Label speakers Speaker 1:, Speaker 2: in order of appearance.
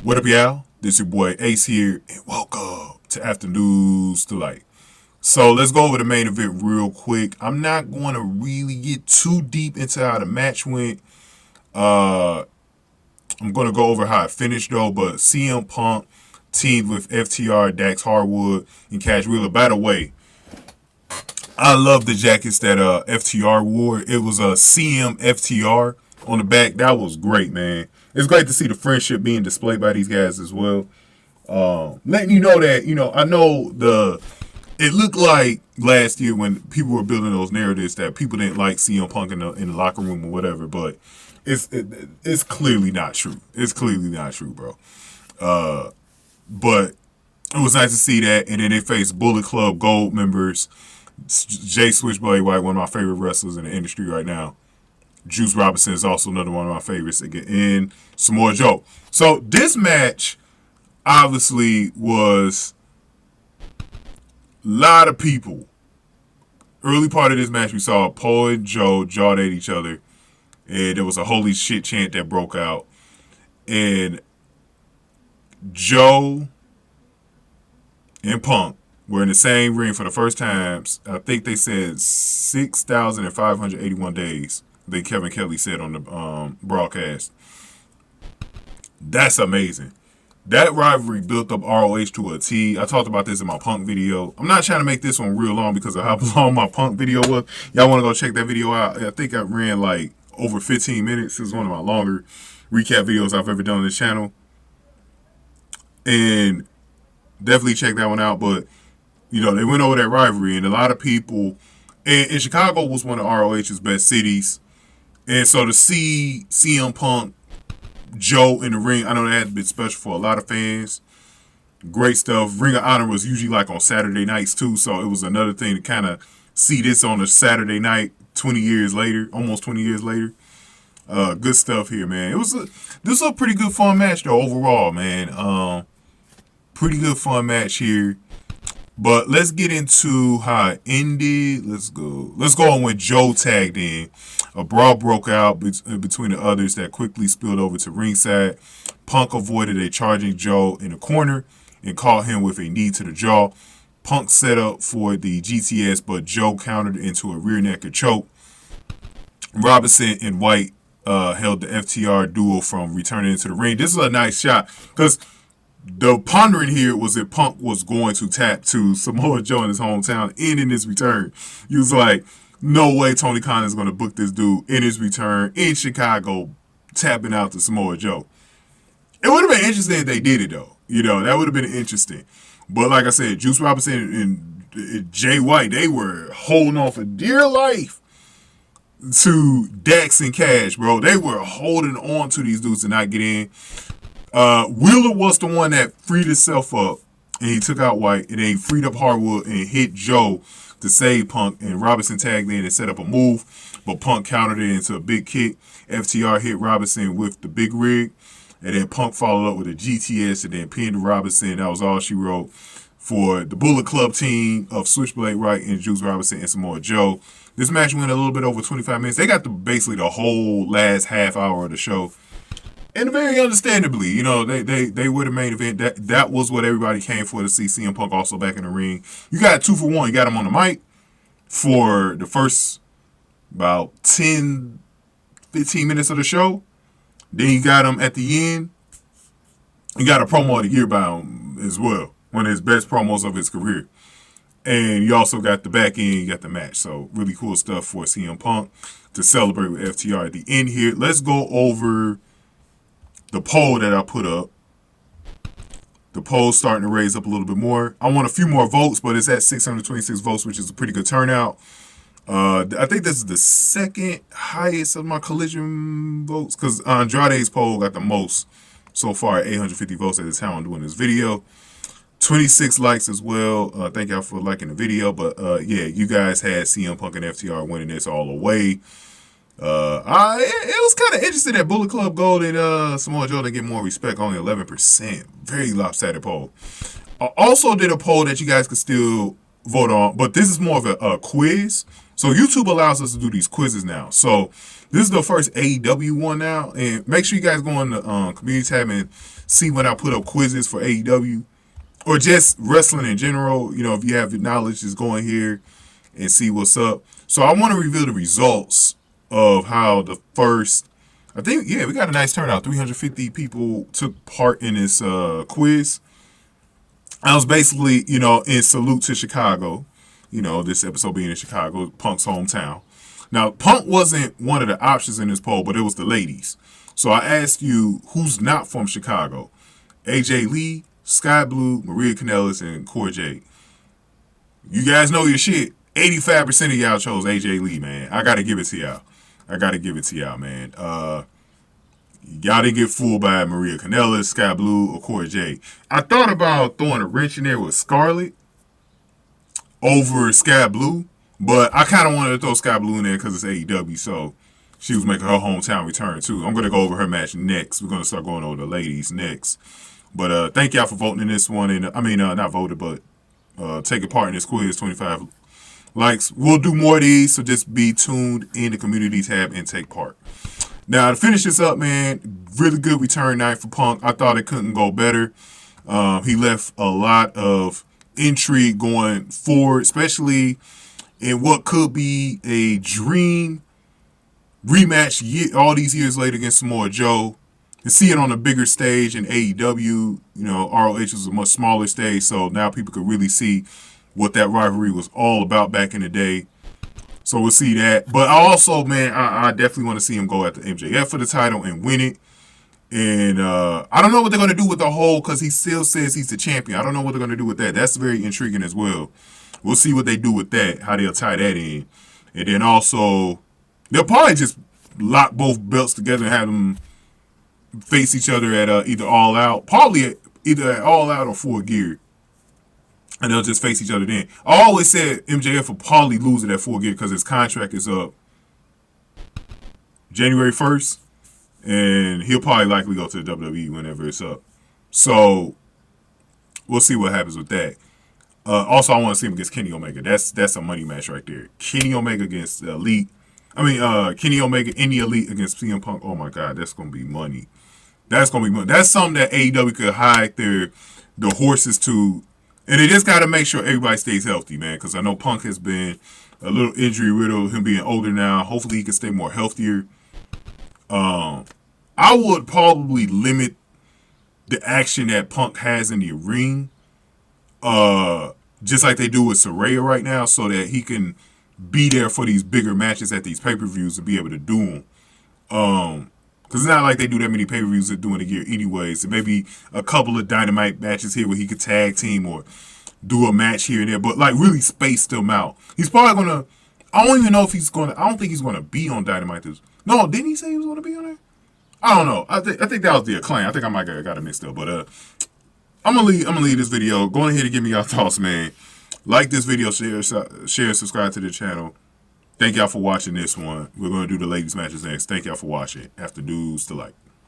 Speaker 1: What up, y'all? This your boy Ace here, and welcome to Afternoons Delight. So let's go over the main event real quick. I'm not going to really get too deep into how the match went. I'm going to go over how it finished though, but CM Punk teamed with FTR, Dax Harwood, and Cash Wheeler. By the way, I love the jackets that FTR wore. It was a CM FTR on the back. That was great, man. It's great to see the friendship being displayed by these guys as well. Letting you know that, I know it looked like last year when people were building those narratives that people didn't like CM Punk in the locker room or whatever, but it's clearly not true. It's clearly not true, bro. But it was nice to see that, and then they faced Bullet Club Gold members, Jay Switchblade White, one of my favorite wrestlers in the industry right now. Juice Robinson is also another one of my favorites again, and Samoa Joe. So this match obviously was a lot of people. Early part of this match, we saw Paul and Joe jawed at each other, and there was a holy shit chant that broke out. And Joe and Punk were in the same ring for the first time. I think they said 6,581 days. I think Kevin Kelly said on the broadcast. That's amazing. That rivalry built up ROH to a T. I talked about this in my Punk video. I'm not trying to make this one real long because of how long my Punk video was. Y'all want to go check that video out? I think I ran like over 15 minutes. It's one of my longer recap videos I've ever done on this channel. And definitely check that one out. But, they went over that rivalry, and a lot of people, and Chicago was one of ROH's best cities. And so to see CM Punk, Joe in the ring, I know that had been special for a lot of fans. Great stuff. Ring of Honor was usually like on Saturday nights too, so it was another thing to kind of see this on a Saturday night 20 years later, almost 20 years later. Good stuff here, man. This was a pretty good fun match though overall, man. Pretty good fun match here. But let's get into how it ended. Let's go on when Joe tagged in. A brawl broke out between the others that quickly spilled over to ringside. Punk avoided a charging Joe in the corner and caught him with a knee to the jaw. Punk set up for the GTS, but Joe countered into a rear naked choke. Robinson and White held the FTR duo from returning into the ring. This is a nice shot because the pondering here was that Punk was going to tap to Samoa Joe in his hometown and in his return. He was like, no way Tony Khan is going to book this dude in his return in Chicago tapping out to Samoa Joe. It would have been interesting if they did it, though. That would have been interesting. But like I said, Juice Robinson and Jay White, they were holding on for dear life to Dax and Cash, bro. They were holding on to these dudes to not get in. Wheeler was the one that freed himself up, and he took out White, and then he freed up Harwood and hit Joe to save Punk, and Robinson tagged in and set up a move, but Punk countered it into a big kick. FTR hit Robinson with the big rig, and then Punk followed up with a GTS and then pinned Robinson. That was all she wrote for the Bullet Club team of Switchblade Wright and Juice Robinson and Samoa Joe. This match went a little bit over 25 minutes. They got basically the whole last half hour of the show. And very understandably, they were the main event. That was what everybody came for, to see CM Punk also back in the ring. You got 2 for 1. You got him on the mic for the first about 10, 15 minutes of the show. Then you got him at the end. You got a promo of the year by him as well. One of his best promos of his career. And you also got the back end, you got the match. So really cool stuff for CM Punk to celebrate with FTR at the end here. Let's go over the poll that I put up. The poll's starting to raise up a little bit more. I want a few more votes, but it's at 626 votes, which is a pretty good turnout. I think this is the second highest of my collision votes, because Andrade's poll got the most so far at 850 votes at the time I'm doing this video. 26 likes as well. Thank y'all for liking the video. But yeah, you guys had CM Punk and FTR winning this all the way. It was kind of interesting that Bullet Club Gold and Samoa Joe didn't get more respect, only 11%. Very lopsided poll. I also did a poll that you guys could still vote on, but this is more of a quiz. So YouTube allows us to do these quizzes now. So this is the first AEW one now, and make sure you guys go on the community tab and see when I put up quizzes for AEW or just wrestling in general. You know, if you have your knowledge, just go in here and see what's up. So I want to reveal the results of how the first, I think, yeah, we got a nice turnout. 350 people took part in this quiz. I was basically, you know, in salute to Chicago. You know, this episode being in Chicago, Punk's hometown. Now, Punk wasn't one of the options in this poll, but it was the ladies. So I asked you who's not from Chicago. AJ Lee, Sky Blue, Maria Kanellis, and Cora Jade. You guys know your shit. 85% of y'all chose AJ Lee, man. I got to give it to y'all. Man. Y'all didn't get fooled by Maria Kanellis, Sky Blue, or Cora Jade. I thought about throwing a wrench in there with Scarlett over Sky Blue, but I kind of wanted to throw Sky Blue in there because it's AEW, so she was making her hometown return, too. I'm going to go over her match next. We're going to start going over the ladies next. But thank y'all for voting in this one. And not voted, but taking part in this quiz, 25 likes. We'll do more of these, so just be tuned in the community tab and take part. Now, to finish this up, man, really good return night for Punk. I thought it couldn't go better. He left a lot of intrigue going forward, especially in what could be a dream rematch all these years later against Samoa Joe. And see it on a bigger stage in AEW. You know, ROH was a much smaller stage, so now people could really see what that rivalry was all about back in the day. So we'll see that. But also, man, I definitely want to see him go after MJF for the title and win it. And I don't know what they're going to do with the whole, because he still says he's the champion. I don't know what they're going to do with that. That's very intriguing as well. We'll see what they do with that, how they'll tie that in. And then also, they'll probably just lock both belts together and have them face each other at either All Out. Probably either at All Out or Full Gear. And they'll just face each other then. I always said MJF will probably lose it at Full Gear because his contract is up January 1st. And he'll probably likely go to the WWE whenever it's up. So we'll see what happens with that. Also, I want to see him against Kenny Omega. That's a money match right there. Kenny Omega against the Elite. Kenny Omega in the Elite against CM Punk. Oh my God, that's gonna be money. That's gonna be money. That's something that AEW could hide the horses to, and they just gotta make sure everybody stays healthy, man. Because I know Punk has been a little injury riddled. Him being older now, hopefully he can stay more healthier. I would probably limit the action that Punk has in the ring, just like they do with Saraya right now, so that he can be there for these bigger matches at these pay-per-views and be able to do them. Because it's not like they do that many pay-per-views that do in a year anyways. So maybe a couple of Dynamite matches here where he could tag team or do a match here and there, but like really space them out. He's probably going to, I don't even know if he's going to, I don't think he's going to be on Dynamite. No, didn't he say he was going to be on there? I don't know. I think that was the Acclaim. I think I might have got it mixed up, but I'm gonna leave this video. Go ahead and give me your thoughts, man. Like this video, share, subscribe to the channel. Thank y'all for watching this one. We're gonna do the ladies matches next. Thank y'all for watching. After dudes to like.